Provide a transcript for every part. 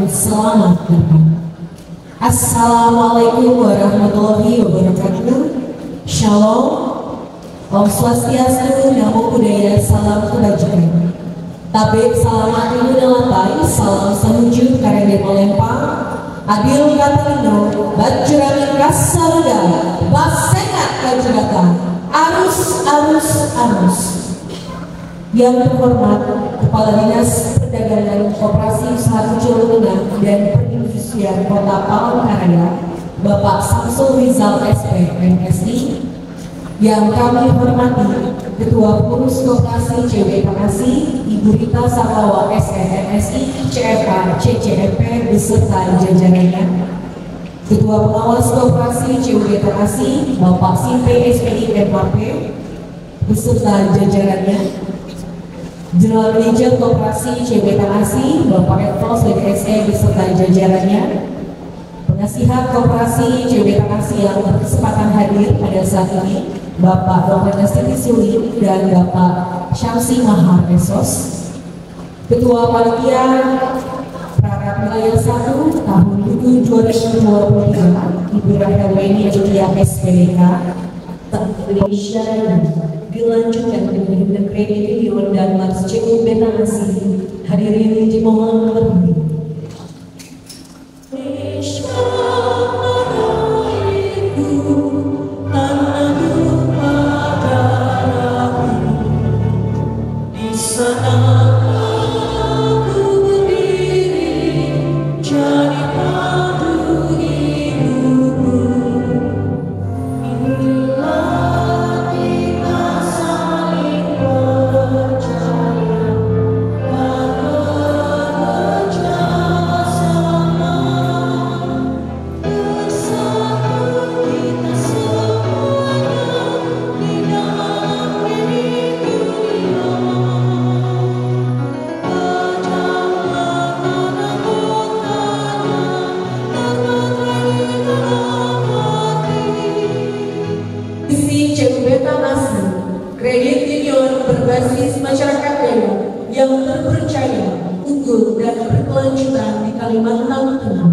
selamat datang. Assalamualaikum warahmatullahi wabarakatuh. Shalom, Om Swastiastu, Namo Buddhaya, salam kebajikan. Tabik salamat ibu dalapai, salam samujud karende melempang. Adil katalino, bajuramin kasaruda, basengat kajuratan, arus. Yang terhormat Kepala Dinas Perdagangan Koperasi Usaha Kecil Menengah dan Perindustrian Kota Palangkaraya, Bapak Samsul Rizal SP MSI. Yang kami hormati Ketua Pengurus Koperasi CW Bekasi, Ibu Rita Sakawa SMSI CFA CCMP beserta jajarannya. Ketua Pengawas Koperasi CW Bekasi, Bapak Simpe SPI MAP beserta jajarannya. General Manager Koperasi CW Bekasi, Bapak Rektor DSE beserta jajarannya. Penasihat Koperasi CW Bekasi yang berkesempatan hadir pada saat ini, Bapak Dr. Siti Suli dan Bapak Syamsi Mahar Esos. Ketua Panitia Prarat Wilayah 1 tahun 2023, Ibu Rahel Weni Aditya SPDK, Indonesia dilanjutkan dengan himne kredit Ion dan Mas CU Bekasi. Hadirin dimohon berdiri. Kredit Union berbasis masyarakat daya yang terpercaya, unggul dan berkelanjutan di Kalimantan Tengah.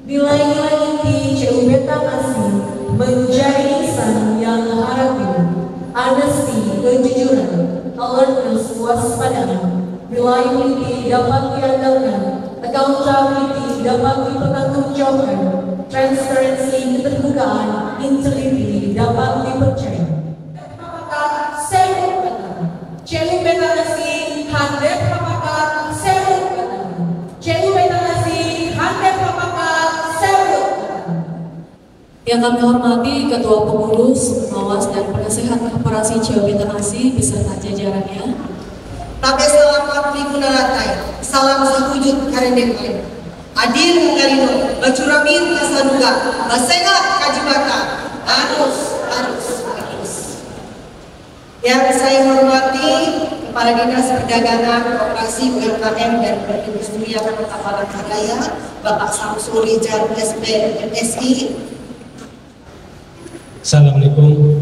Nilai-nilai inti CU Bekasi menjadi insan yang harapi, honesty, kejujuran, alertness, waspada. Reliability dapat diandalkan, accountability dapat dipertanggungjawabkan, transparency, keterbukaan, integrity dapat dipercaya. CU Bekasi handep papakat sewu CU Bekasi handep papakat sewu. Yang kami hormati Ketua Pengurus, Pengawas dan Penasehat Koperasi CU Bekasi beserta jajarannya. Tabe selamat minggu naratai, salam sakujud karende kalian. Adil ngalino, bacuramin kasaduga, basengat kajibata, arus. Yang saya hormati Kepala Dinas Perdagangan, Koperasi, UMKM dan Perindustrian Kota Palangkaraya, Bapak Samsul Rizal SP MSI. Assalamualaikum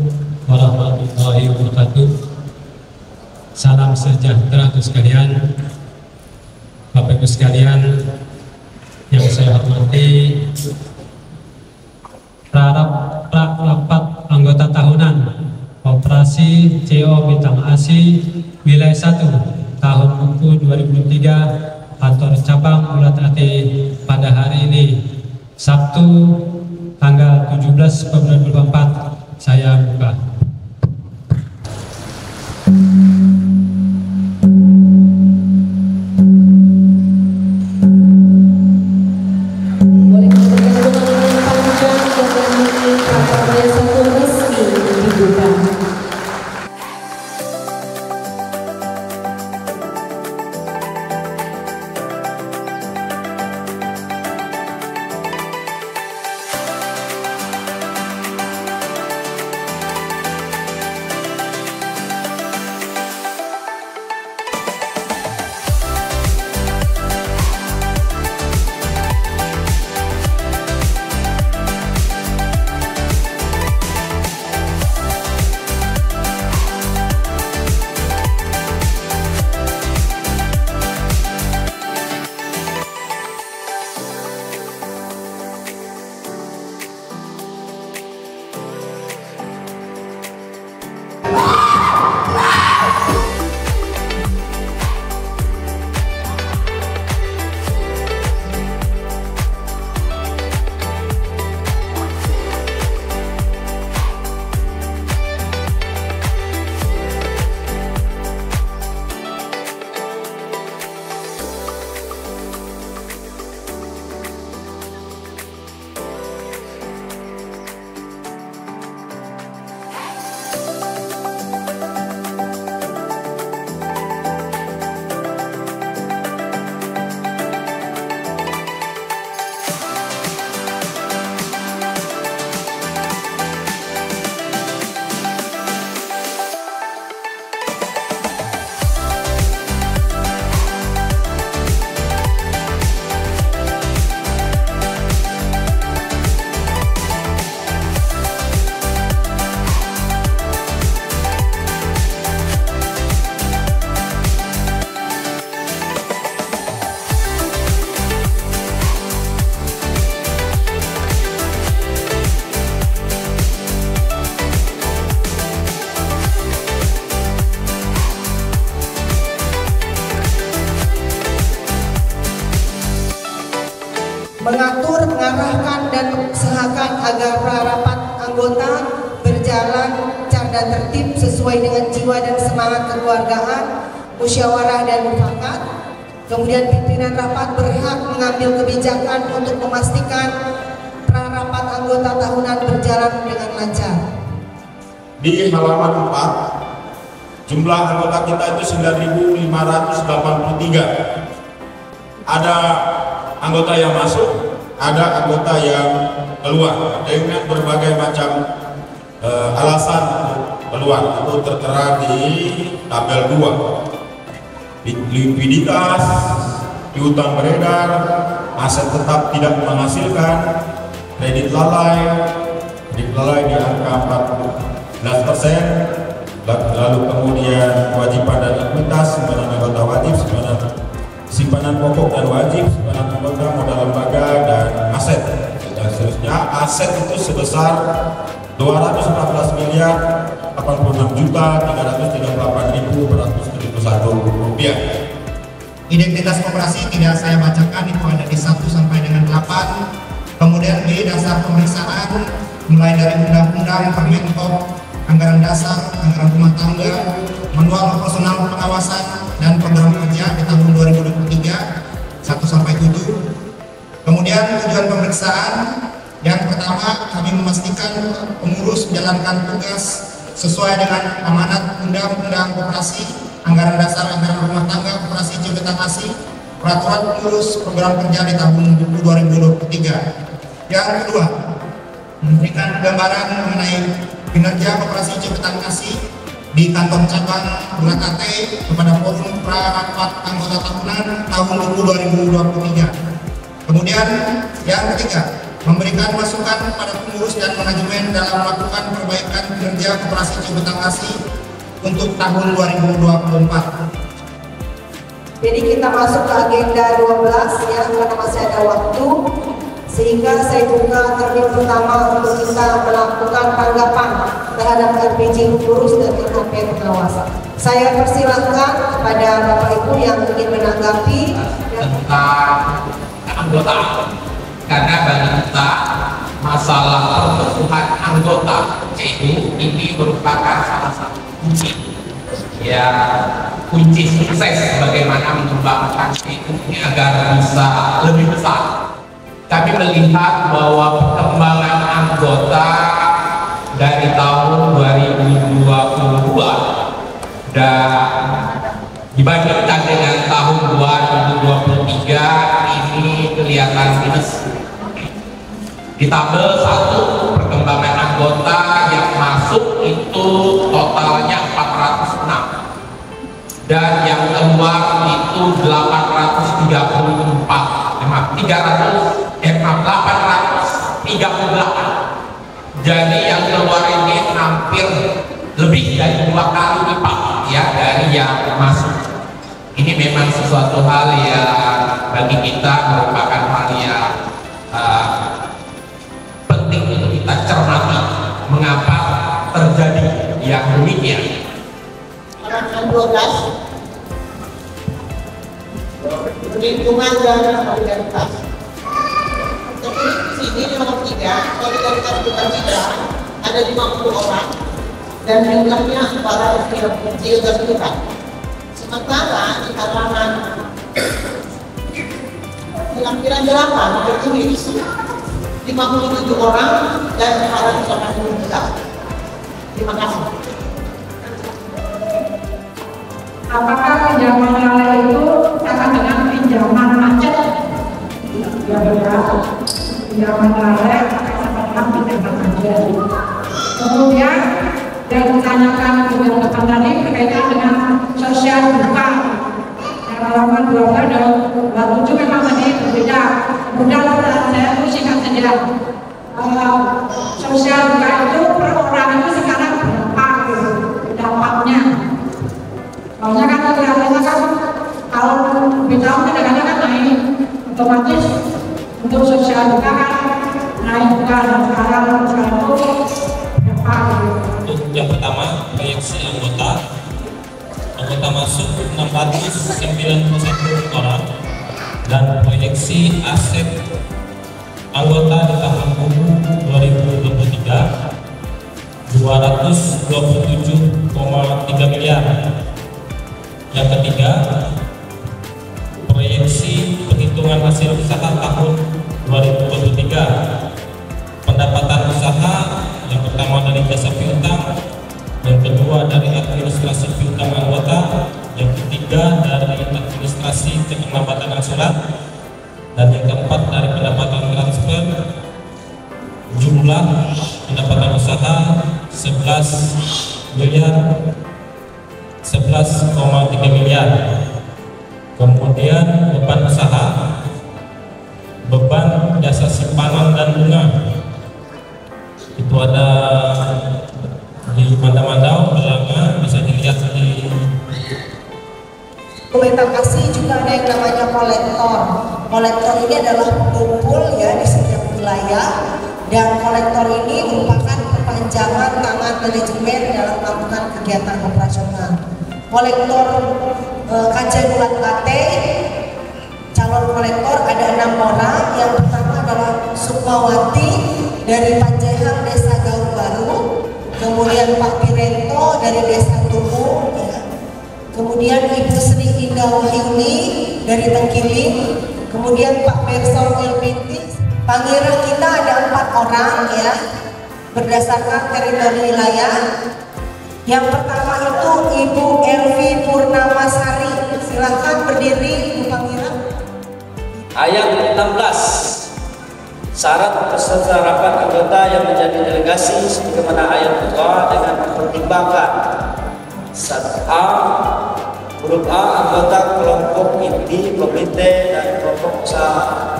warahmatullahi wabarakatuh. Salam sejahtera untuk sekalian. Bapak Ibu sekalian yang saya hormati, rapat anggota tahunan Koperasi CO Bintang Asi Wilayah 1 tahun buku 2023 kantor cabang Bulat Ati pada hari ini Sabtu tanggal 17 Februari 2024 saya buka. dan tertib sesuai dengan jiwa dan semangat kekeluargaan, musyawarah dan mufakat. Kemudian pimpinan rapat berhak mengambil kebijakan untuk memastikan prarapat anggota tahunan berjalan dengan lancar. Di halaman 4, jumlah anggota kita itu 9.583. Ada anggota yang masuk, ada anggota yang keluar dengan berbagai macam alasan keluar. Itu tertera di tabel 2. Likuiditas, piutang beredar, aset tetap tidak menghasilkan, kredit lalai di angka 14%, lalu kemudian kewajiban dan ekuitas, simpanan anggota wajib, simpanan pokok dan wajib, simpanan anggota, modal lembaga, dan aset, dan seterusnya. Aset itu sebesar 286.086.338.471 rupiah. Identitas koperasi tidak saya bacakan, itu ada di 1 sampai dengan 8. Kemudian B, dasar pemeriksaan mulai dari undang-undang, Permenkop, anggaran dasar, anggaran rumah tangga, manual operasional pengawasan dan program kerja di tahun 2023 1 sampai 7. Kemudian tujuan pemeriksaan yang pertama, kami memastikan pengurus menjalankan tugas sesuai dengan amanat undang-undang koperasi, anggaran dasar, anggaran rumah tangga, koperasi Ciubetan ASI, peraturan pengurus program kerja di tahun 2023. Yang kedua, memberikan gambaran mengenai kinerja koperasi Ciubetan ASI di kantor cabang Bulakate kepada forum prarapat anggota tahunan tahun 2023. Kemudian yang ketiga, memberikan masukan kepada pengurus dan manajemen dalam melakukan perbaikan kinerja koperasi Ciubetan ASI untuk tahun 2024. Jadi kita masuk ke agenda 12 ya, karena masih ada waktu, sehingga saya buka terlebih pertama untuk kita melakukan tanggapan terhadap RPJ pengurus dan RKP pengawasan. Saya persilahkan kepada Bapak Ibu yang ingin menanggapi tentang anggota, karena bagi kita masalah pertumbuhan anggota CU ini merupakan salah satu kunci ya, kunci sukses bagaimana mengembangkan CU ini agar bisa lebih besar. Kami melihat bahwa perkembangan anggota dari tahun 2022 dan dibandingkan dengan tahun 2023 ini kelihatan minus. Di tabel 1 perkembangan anggota yang masuk itu totalnya 406 dan yang keluar itu 838. Jadi yang keluar ini hampir lebih dari 2 kali lipat ya dari yang masuk. Ini memang sesuatu hal yang bagi kita merupakan hal yang penting untuk kita cermati mengapa terjadi yang demikian. Halaman 12, perlindungan dan solidaritas. Tapi di sini nomor 3, solidaritas bukan citra, ada 50 orang dan jumlahnya para Ciubetan. Sementara di halaman lampiran 8 tertulis 57 orang dan para 80 juta. Terima kasih. Apakah pinjaman lalai itu sama dengan pinjaman macet? Ya benar. Pinjaman lalai sama dengan pinjaman macet. Kemudian yang ditanyakan dengan teman tadi berkaitan dengan sosial buka. Yang halaman 12 dan 27 memang tadi berbeda. Mudah saya itu singkat saja. Sosial buka itu per orang itu sekarang berapa dampaknya? Soalnya kan kelihatannya kan kalau lebih tahun kadang-kadang kan naik otomatis untuk sosial buka kan naik juga, dan sekarang itu berapa? Untuk yang pertama, proyeksi anggota masuk 691 orang dan proyeksi aset anggota di tahun 2023 227,3 miliar. Yang ketiga, proyeksi perhitungan hasil usaha tahun 2023. Pendapatan usaha yang pertama dari jasa piutang, yang kedua dari administrasi piutang anggota, yang ketiga dari administrasi keterlambatan surat, dan yang keempat dari pendapatan transfer. Jumlah pendapatan usaha 11,3 miliar. Kemudian beban usaha, beban jasa simpanan dan bunga itu ada di Mandau belakang, bisa dilihat di dokumentasi. Juga ada yang namanya kolektor. Kolektor ini adalah pengumpul ya di setiap wilayah, dan kolektor ini merupakan perpanjangan tangan manajemen dalam melakukan kegiatan operasional. Kolektor KC Bulan KT, calon kolektor ada 6 orang. Yang pertama adalah Sukmawati dari Panjaihan Desa Gaul Baru, kemudian Pak Pirento dari Desa Tumu, ya. Kemudian Ibu Sri Indah Wahyuni dari Tengkiling, kemudian Pak Merson Ilminti. Pangira kita ada 4 orang ya, berdasarkan teritori wilayah. Yang pertama itu Ibu Elvi Purnamasari, silahkan berdiri Ibu Pangira. Ayat 16, syarat persyaratan anggota yang menjadi delegasi sebagaimana ayat 2 dengan mempertimbangkan A, huruf A, anggota kelompok inti, komite, dan kelompok usaha.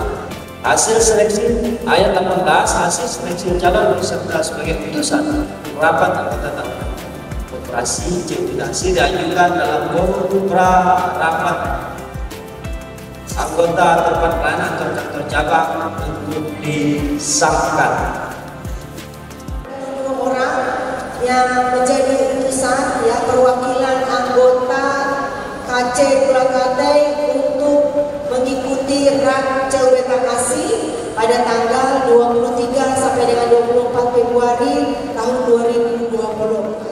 Hasil seleksi ayat 18, hasil seleksi calon peserta sebagai putusan rapat anggota tahunan operasi koordinasi diajukan dalam forum rapat anggota tempat lain atau kantor cabang untuk disahkan. Orang yang menjadi utusan ya, perwakilan anggota KC Bulan Kate untuk mengikuti Ranca Wetan Asih pada tanggal 23 sampai dengan 24 Februari tahun 2024.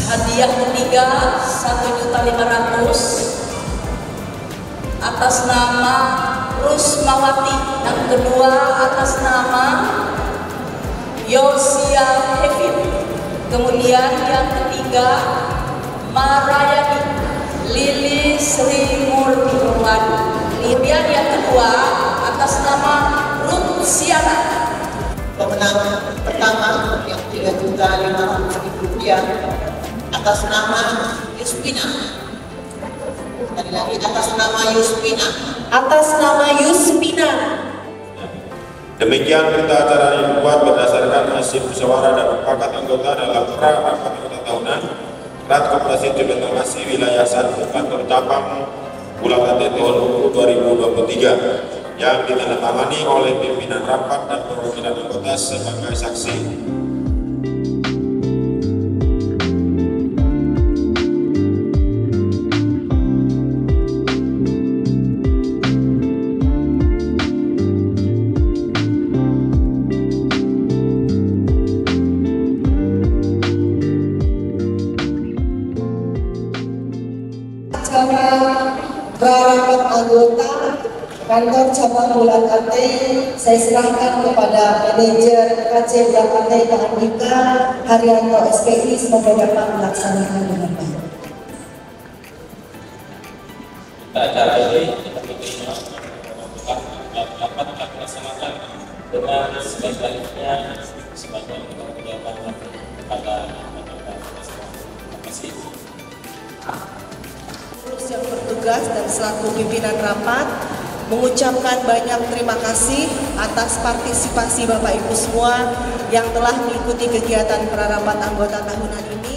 Hadiah ketiga 1.500.000 atas nama Rusmawati. Yang kedua atas nama Yosia Hevin. Kemudian yang ketiga Marayani Lili Sri Murni. Kemudian yang kedua atas nama Ruth Siana. Pemenang pertama yang 3.500.000 rupiah atas nama Yuspina. Sekali lagi atas nama Yuspina. Atas nama Yuspina. Demikian berita acara yang dibuat berdasarkan hasil musyawarah dan mufakat anggota dalam rapat anggota tahunan Rat Koperasi Jembatan Asih Wilayah 1 Kantor Cabang Bulan Kate tahun 2023 yang ditandatangani oleh pimpinan rapat dan perwakilan anggota sebagai saksi. Rapat anggota Kantor Cabang Bulan Kate, saya serahkan kepada manajer KC Bulan Kate Pak Andika Haryanto SPI, semoga dapat melaksanakan dengan baik. Acara ini kita menerima dapat dilaksanakan dengan sebaik-baiknya sebagai penjabat kepada terima kasih. Terus yang bertugas dan selaku pimpinan rapat mengucapkan banyak terima kasih atas partisipasi Bapak Ibu semua yang telah mengikuti kegiatan prarapat anggota tahunan ini.